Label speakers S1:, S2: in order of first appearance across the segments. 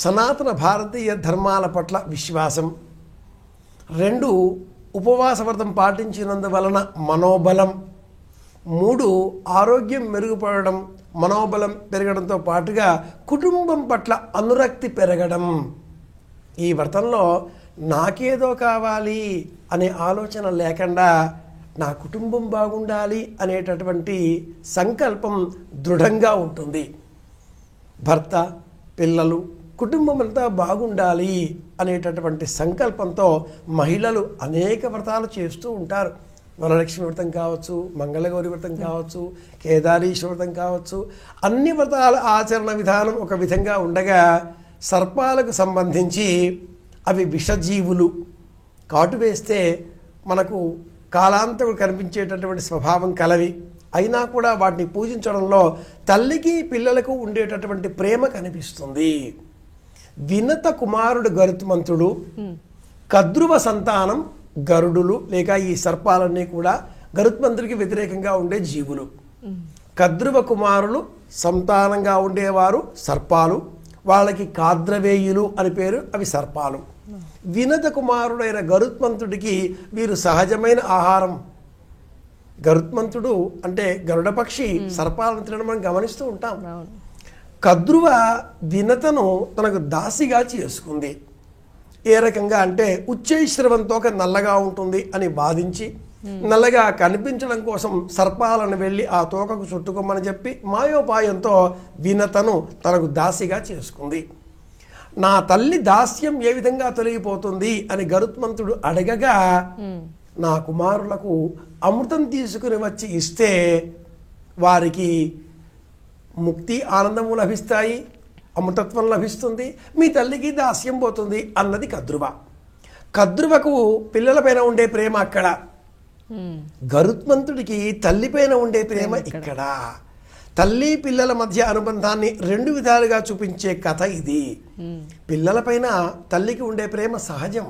S1: సనాతన భారతీయ ధర్మాల పట్ల విశ్వాసం, 2 ఉపవాస వ్రతం పాటించినందువలన మనోబలం, 3 ఆరోగ్యం మెరుగుపడడం, మనోబలం పెరగడంతో పాటుగా కుటుంబం పట్ల అనురక్తి పెరగడం. ఈ వ్రతంలో నాకేదో కావాలి అనే ఆలోచన లేకుండా నా కుటుంబం బాగుండాలి అనేటటువంటి సంకల్పం దృఢంగా ఉంటుంది. భర్త, పిల్లలు, కుటుంబం అంతా బాగుండాలి అనేటటువంటి సంకల్పంతో మహిళలు అనేక వ్రతాలు చేస్తూ ఉంటారు. వరలక్ష్మి వ్రతం కావచ్చు, మంగళగౌరి వ్రతం కావచ్చు, కేదారీశ్వర వ్రతం కావచ్చు. అన్ని వ్రతాల ఆచరణ విధానం ఒక విధంగా ఉండగా సర్పాలకు సంబంధించి అవి విషజీవులు, కాటు వేస్తే మనకు కాలాంతకు కనిపించేటటువంటి స్వభావం కలవి. అయినా కూడా వాటిని పూజించడంలో తల్లికి పిల్లలకు ఉండేటటువంటి ప్రేమ కనిపిస్తుంది. వినత కుమారుడు గరుత్మంతుడు, కద్రువ సంతానం గరుడులు లేక ఈ సర్పాలన్నీ కూడా గరుత్మంతుడికి వ్యతిరేకంగా ఉండే జీవులు. కద్రువ కుమారులు సంతానంగా ఉండేవారు సర్పాలు, వాళ్ళకి కాద్రవేయులు అని పేరు, అవి సర్పాలు. వినత కుమారుడైన గరుత్మంతుడికి వీరు సహజమైన ఆహారం. గరుత్మంతుడు అంటే గరుడ పక్షి సర్పాలను తినడం మనం గమనిస్తూ ఉంటాం. కద్రువ వినతను తనకు దాసిగా చేసుకుంది. ఏ రకంగా అంటే ఉచ్చైశ్రవంతో నల్లగా ఉంటుంది అని బాధించి నల్లగా కనిపించడం కోసం సర్పాలను వెళ్ళి ఆ తోకకు చుట్టుకోమని చెప్పి మాయోపాయంతో వినతను తనకు దాసిగా చేసుకుంది. నా తల్లి దాస్యం ఏ విధంగా తొలగిపోతుంది అని గరుత్మంతుడు అడగగా, నా కుమారులకు అమృతం తీసుకుని వచ్చి ఇస్తే వారికి ముక్తి ఆనందము లభిస్తాయి, అమృతత్వం లభిస్తుంది, మీ తల్లికి దాస్యం పోతుంది అన్నది కద్రువ. కద్రువకు పిల్లలపైన ఉండే ప్రేమ అక్కడ, గరుత్మంతుడికి తల్లిపైన ఉండే ప్రేమ ఇక్కడ. తల్లి పిల్లల మధ్య అనుబంధాన్ని 2 విధాలుగా చూపించే కథ ఇది. పిల్లలపైన తల్లికి ఉండే ప్రేమ సహజం.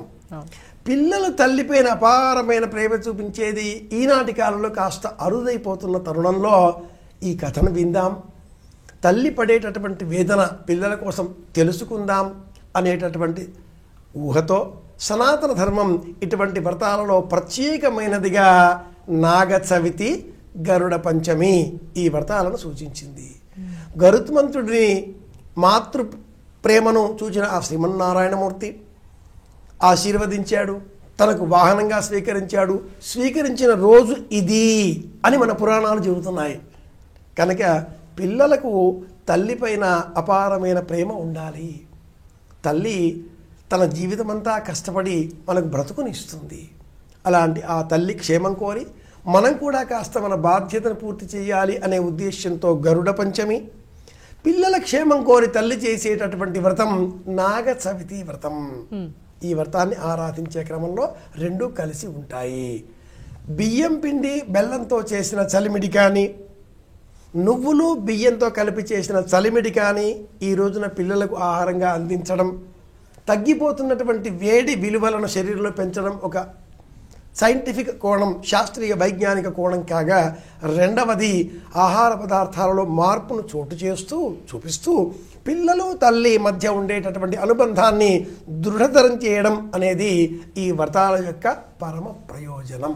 S1: పిల్లలు తల్లిపైన అపారమైన ప్రేమ చూపించేది ఈనాటి కాలంలో కాస్త అరుదైపోతున్న తరుణంలో ఈ కథను విందాం. తల్లి పడేటటువంటి వేదన పిల్లల కోసం తెలుసుకుందాం అనేటటువంటి ఊహతో సనాతన ధర్మం ఇటువంటి వ్రతాలలో ప్రత్యేకమైనదిగా నాగ చవితి, గరుడ పంచమి ఈ వ్రతాలను సూచించింది. గరుత్మంతుడిని మాతృ ప్రేమను చూచిన ఆ శ్రీమన్నారాయణమూర్తి ఆశీర్వదించాడు, తనకు వాహనంగా స్వీకరించాడు. స్వీకరించిన రోజు ఇది అని మన పురాణాలు చెబుతున్నాయి. కనుక పిల్లలకు తల్లిపైన అపారమైన ప్రేమ ఉండాలి. తల్లి తన జీవితమంతా కష్టపడి మనకు బ్రతుకునిస్తుంది. అలాంటి ఆ తల్లి క్షేమం కోరి మనం కూడా కాస్త మన బాధ్యతను పూర్తి చేయాలి అనే ఉద్దేశంతో గరుడ పంచమి, పిల్లల క్షేమం కోరి తల్లి చేసేటటువంటి వ్రతం నాగ చవితి వ్రతం. ఈ వ్రతాన్ని ఆరాధించే క్రమంలో 2 కలిసి ఉంటాయి. బియ్యం పిండి బెల్లంతో చేసిన చలిమిడి కానీ, నువ్వులు బియ్యంతో కలిపి చేసిన చలిమిడి కానీ ఈ రోజున పిల్లలకు ఆహారంగా అందించడం తగ్గిపోతున్నటువంటి వేడి విలువలను శరీరంలో పెంచడం ఒక సైంటిఫిక్ కోణం, శాస్త్రీయ వైజ్ఞానిక కోణం కాగా, రెండవది ఆహార పదార్థాలలో మార్పును చూపిస్తూ పిల్లలు తల్లి మధ్య ఉండేటటువంటి అనుబంధాన్ని దృఢతరం చేయడం అనేది ఈ వ్రతాల యొక్క పరమ ప్రయోజనం.